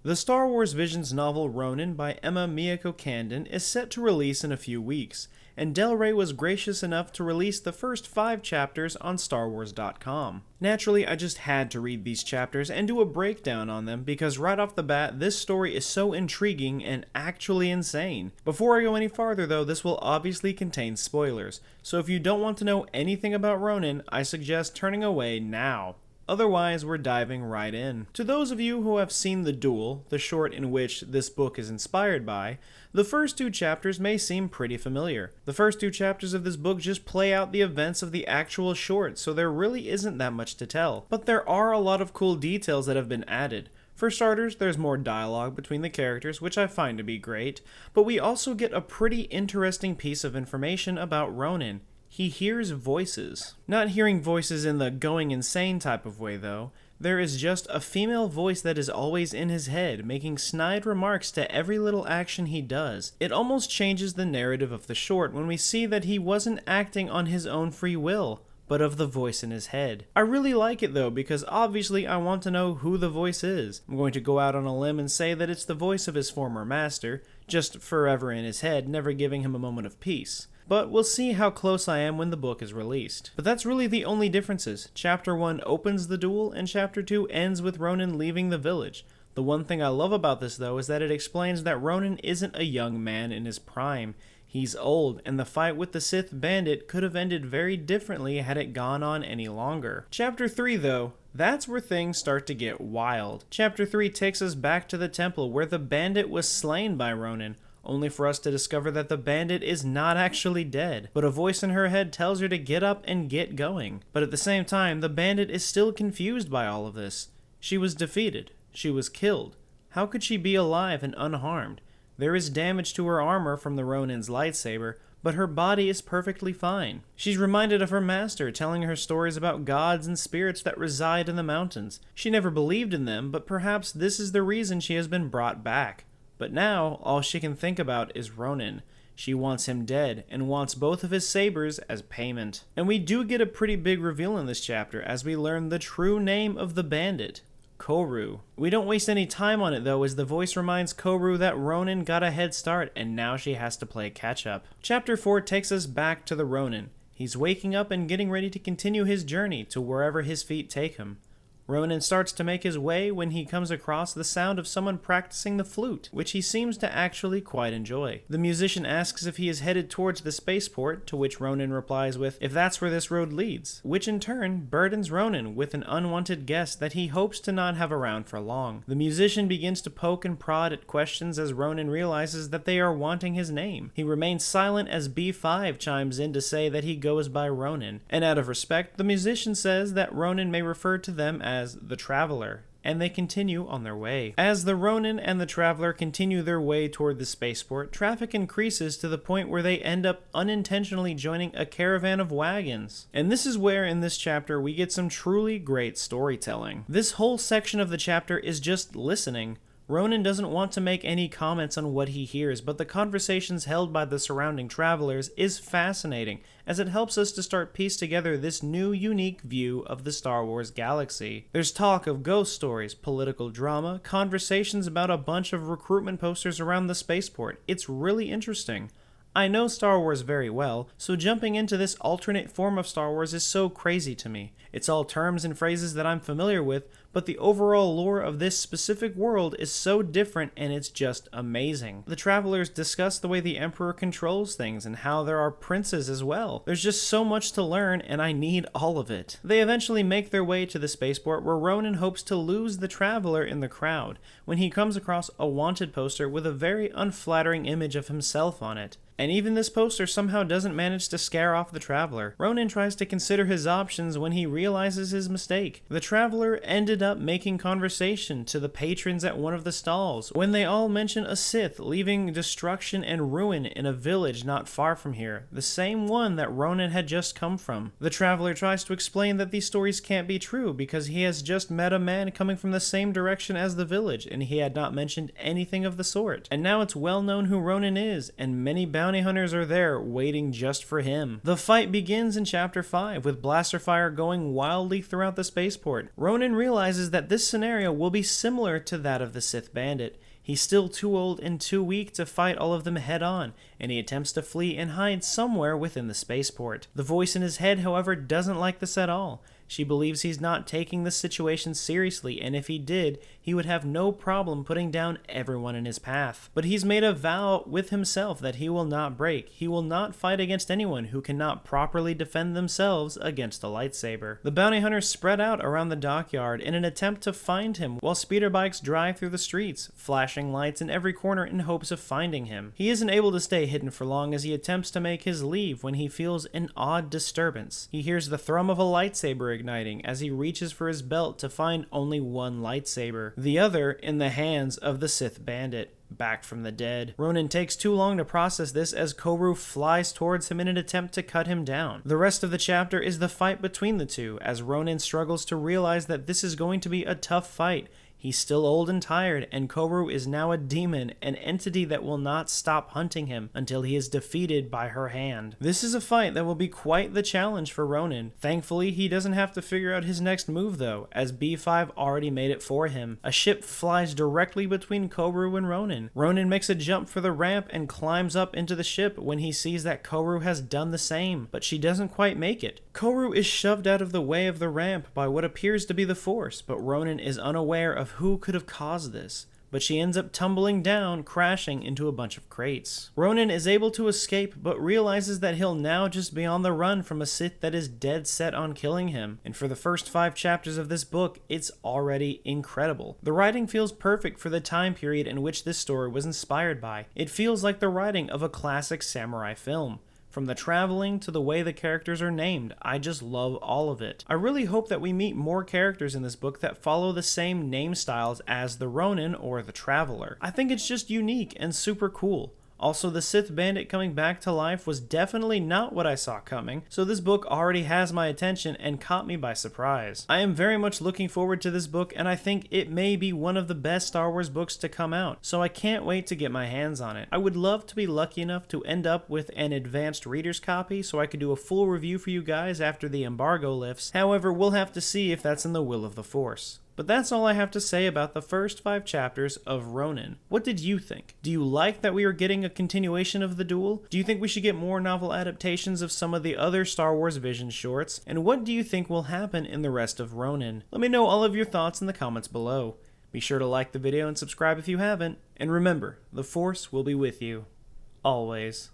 The Star Wars Visions novel Ronin by Emma Miyako Candon is set to release in a few weeks, and Del Rey was gracious enough to release the first 5 chapters on StarWars.com. Naturally, I just had to read these chapters and do a breakdown on them because right off the bat, this story is so intriguing and actually insane. Before I go any farther though, this will obviously contain spoilers, so if you don't want to know anything about Ronin, I suggest turning away now. Otherwise, we're diving right in. To those of you who have seen the Duel, the short in which this book is inspired by, the first 2 chapters may seem pretty familiar. The first 2 chapters of this book just play out the events of the actual short, so there really isn't that much to tell. But there are a lot of cool details that have been added. For starters, there's more dialogue between the characters, which I find to be great, but we also get a pretty interesting piece of information about Ronin. He hears voices. Not hearing voices in the going insane type of way though. There is just a female voice that is always in his head, making snide remarks to every little action he does. It almost changes the narrative of the short when we see that he wasn't acting on his own free will, but of the voice in his head. I really like it though, because obviously I want to know who the voice is. I'm going to go out on a limb and say that it's the voice of his former master, just forever in his head, never giving him a moment of peace. But we'll see how close I am when the book is released. But that's really the only differences. Chapter 1 opens the duel, and Chapter 2 ends with Ronin leaving the village. The one thing I love about this though is that it explains that Ronin isn't a young man in his prime. He's old, and the fight with the Sith bandit could have ended very differently had it gone on any longer. Chapter 3 though, that's where things start to get wild. Chapter 3 takes us back to the temple where the bandit was slain by Ronin, only for us to discover that the bandit is not actually dead, but a voice in her head tells her to get up and get going. But at the same time, the bandit is still confused by all of this. She was defeated. She was killed. How could she be alive and unharmed? There is damage to her armor from the Ronin's lightsaber, but her body is perfectly fine. She's reminded of her master, telling her stories about gods and spirits that reside in the mountains. She never believed in them, but perhaps this is the reason she has been brought back. But now, all she can think about is Ronin. She wants him dead, and wants both of his sabers as payment. And we do get a pretty big reveal in this chapter as we learn the true name of the bandit, Koru. We don't waste any time on it though, as the voice reminds Koru that Ronin got a head start and now she has to play catch up. Chapter 4 takes us back to the Ronin. He's waking up and getting ready to continue his journey to wherever his feet take him. Ronin starts to make his way when he comes across the sound of someone practicing the flute, which he seems to actually quite enjoy. The musician asks if he is headed towards the spaceport, to which Ronin replies with, "If that's where this road leads," which in turn burdens Ronin with an unwanted guest that he hopes to not have around for long. The musician begins to poke and prod at questions as Ronin realizes that they are wanting his name. He remains silent as B5 chimes in to say that he goes by Ronin, and out of respect, the musician says that Ronin may refer to them as the Traveler, and they continue on their way. As the Ronin and the Traveler continue their way toward the spaceport, traffic increases to the point where they end up unintentionally joining a caravan of wagons. And this is where, in this chapter, we get some truly great storytelling. This whole section of the chapter is just listening. Ronin doesn't want to make any comments on what he hears, but the conversations held by the surrounding travelers is fascinating, as it helps us to start piece together this new unique view of the Star Wars galaxy. There's talk of ghost stories, political drama, conversations about a bunch of recruitment posters around the spaceport. It's really interesting. I know Star Wars very well, so jumping into this alternate form of Star Wars is so crazy to me. It's all terms and phrases that I'm familiar with, but the overall lore of this specific world is so different and it's just amazing. The travelers discuss the way the Emperor controls things and how there are princes as well. There's just so much to learn and I need all of it. They eventually make their way to the spaceport where Ronin hopes to lose the Traveler in the crowd when he comes across a wanted poster with a very unflattering image of himself on it. And even this poster somehow doesn't manage to scare off the Traveler. Ronin tries to consider his options when he realizes his mistake. The Traveler ended up making conversation to the patrons at one of the stalls when they all mention a Sith leaving destruction and ruin in a village not far from here, the same one that Ronin had just come from. The Traveler tries to explain that these stories can't be true because he has just met a man coming from the same direction as the village and he had not mentioned anything of the sort. And now it's well known who Ronin is, and many bounty bounty hunters are there, waiting just for him. The fight begins in Chapter 5, with blaster fire going wildly throughout the spaceport. Ronin realizes that this scenario will be similar to that of the Sith Bandit. He's still too old and too weak to fight all of them head on, and he attempts to flee and hide somewhere within the spaceport. The voice in his head, however, doesn't like this at all. She believes he's not taking the situation seriously, and if he did, he would have no problem putting down everyone in his path. But he's made a vow with himself that he will not break. He will not fight against anyone who cannot properly defend themselves against a lightsaber. The bounty hunters spread out around the dockyard in an attempt to find him, while speeder bikes drive through the streets, flashing lights in every corner in hopes of finding him. He isn't able to stay hidden for long as he attempts to make his leave when he feels an odd disturbance. He hears the thrum of a lightsaber igniting as he reaches for his belt to find only one lightsaber, the other in the hands of the Sith Bandit, back from the dead. Ronin takes too long to process this as Koru flies towards him in an attempt to cut him down. The rest of the chapter is the fight between the two, as Ronin struggles to realize that this is going to be a tough fight. He's still old and tired, and Koru is now a demon, an entity that will not stop hunting him until he is defeated by her hand. This is a fight that will be quite the challenge for Ronin. Thankfully, he doesn't have to figure out his next move though, as B5 already made it for him. A ship flies directly between Koru and Ronin. Ronin makes a jump for the ramp and climbs up into the ship when he sees that Koru has done the same, but she doesn't quite make it. Koru is shoved out of the way of the ramp by what appears to be the Force, but Ronin is unaware of who could have caused this, but she ends up tumbling down, crashing into a bunch of crates. Ronin is able to escape, but realizes that he'll now just be on the run from a Sith that is dead set on killing him, and for the first 5 chapters of this book, it's already incredible. The writing feels perfect for the time period in which this story was inspired by. It feels like the writing of a classic samurai film. From the traveling to the way the characters are named, I just love all of it. I really hope that we meet more characters in this book that follow the same name styles as the Ronin or the Traveler. I think it's just unique and super cool. Also, the Sith Bandit coming back to life was definitely not what I saw coming, so this book already has my attention and caught me by surprise. I am very much looking forward to this book, and I think it may be one of the best Star Wars books to come out, so I can't wait to get my hands on it. I would love to be lucky enough to end up with an advanced reader's copy so I could do a full review for you guys after the embargo lifts. However, we'll have to see if that's in the will of the Force. But that's all I have to say about the first 5 chapters of Ronin. What did you think? Do you like that we are getting a continuation of the Duel? Do you think we should get more novel adaptations of some of the other Star Wars Vision shorts? And what do you think will happen in the rest of Ronin? Let me know all of your thoughts in the comments below. Be sure to like the video and subscribe if you haven't. And remember, the Force will be with you. Always.